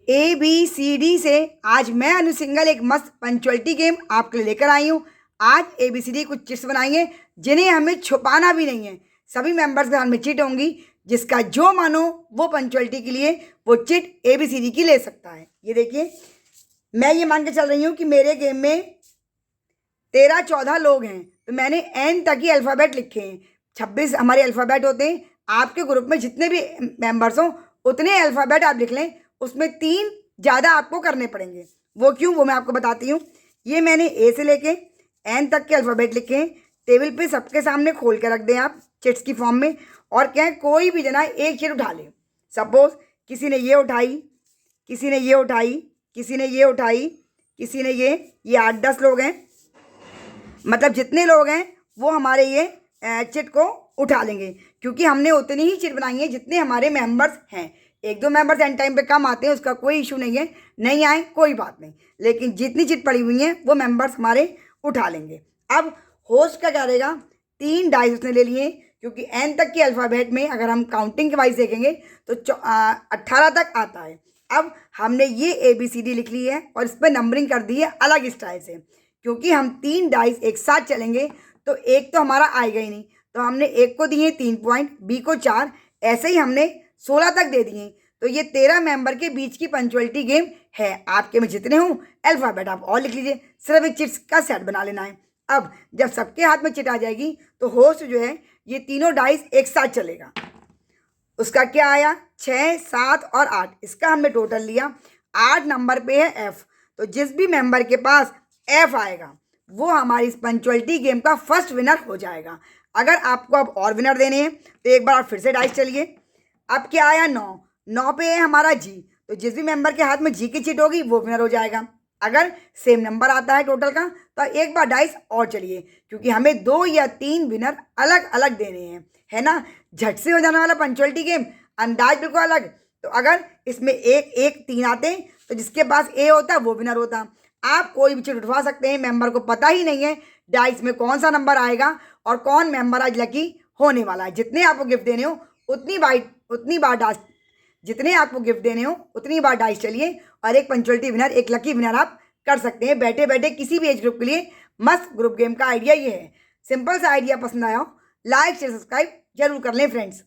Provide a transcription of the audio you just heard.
ABCD से आज मैं अनु सिंघल एक मस्त पंचुअलिटी गेम आपके लिए लेकर आई हूँ। आज ABCD कुछ चिट्स बनाएंगे जिन्हें हमें छुपाना भी नहीं है। सभी मेंबर्स के हाथ में चिट होंगी, जिसका जो मानो वो पंचुअलिटी के लिए वो चिट ABCD की ले सकता है। ये देखिए, मैं ये मान के चल रही हूँ कि मेरे गेम में 13-14 लोग हैं, तो मैंने N तक ही अल्फ़ाबेट लिखे हैं। 26 हमारे अल्फ़ाबेट होते हैं। आपके ग्रुप में जितने भी मेंबर्स हों उतने अल्फ़ाबेट आप लिख लें, उसमें 3 ज़्यादा आपको करने पड़ेंगे। वो क्यों, वो मैं आपको बताती हूँ। ये मैंने A से लेके N तक के अल्फ़ाबेट लिखे हैं। टेबल पे सबके सामने खोल के रख दें आप चिट्स की फॉर्म में, और क्या है, कोई भी जना एक चिट उठा ले। सपोज किसी ने ये उठाई, किसी ने ये उठाई, किसी ने ये उठाई, किसी ने ये 8-10 लोग हैं, मतलब जितने लोग हैं वो हमारे ये चिट को उठा लेंगे, क्योंकि हमने उतनी ही चिट बनाई है जितने हमारे मेंबर्स हैं। 1-2 मेंबर्स एंड टाइम पे कम आते हैं, उसका कोई इशू नहीं है, नहीं आए कोई बात नहीं, लेकिन जितनी चिट पड़ी हुई है वो मेंबर्स हमारे उठा लेंगे। अब होस्ट क्या करेगा, 3 डाइस उसने ले लिए, क्योंकि N तक के अल्फ़ाबेट में अगर हम काउंटिंग के वाइज देखेंगे तो 18 तक आता है। अब हमने ये ABCD लिख ली है और इस पर नंबरिंग कर दी है अलग स्टाइल से, क्योंकि हम 3 डाइस एक साथ चलेंगे तो एक तो हमारा आएगा ही नहीं, तो हमने एक को दिए 3 पॉइंट, B को 4, ऐसे ही हमने 16 तक दे दिए। तो ये 13 मेंबर के बीच की पंचुअलिटी गेम है। आपके में जितने हों अल्फ़ाबेट आप और लिख लीजिए, सिर्फ एक चिट्स का सेट बना लेना है। अब जब सबके हाथ में चिट आ जाएगी तो होस्ट जो है ये तीनों डाइस एक साथ चलेगा। उसका क्या आया, 6, 7 और 8, इसका हमने टोटल लिया। 8 नंबर पे है F, तो जिस भी मेंबर के पास F आएगा वो हमारी इस पंचुअलिटी गेम का फर्स्ट विनर हो जाएगा। अगर आपको अब और विनर देने हैं तो एक बार आप फिर से डाइस चलिए। अब क्या आया, 9 पे है हमारा G, तो जिस भी मेंबर के हाथ में G की चिट होगी वो विनर हो जाएगा। अगर सेम नंबर आता है टोटल का तो एक बार डाइस और चलिए, क्योंकि हमें 2 या 3 विनर अलग अलग देने हैं, है ना। झट से हो जाने वाला पंचुअलिटी गेम, अंदाज बिल्कुल अलग। तो अगर इसमें 1-1-3 आते तो जिसके पास A होता वो विनर होता। आप कोई भी चिट उठवा सकते हैं, मेंबर को पता ही नहीं है डाइस में कौन सा नंबर आएगा और कौन मेंबर आज लकी होने वाला है। जितने आपको गिफ्ट देने हो उतनी बार डाइस, जितने आपको गिफ्ट देने हो उतनी बार डाइस चलिए, और एक पंचुअलिटी विनर, एक लकी विनर आप कर सकते हैं बैठे बैठे किसी भी एज ग्रुप के लिए। मस्त ग्रुप गेम का आइडिया ये है। सिंपल सा आइडिया पसंद आया हो, लाइक शेयर सब्सक्राइब जरूर कर लें फ्रेंड्स।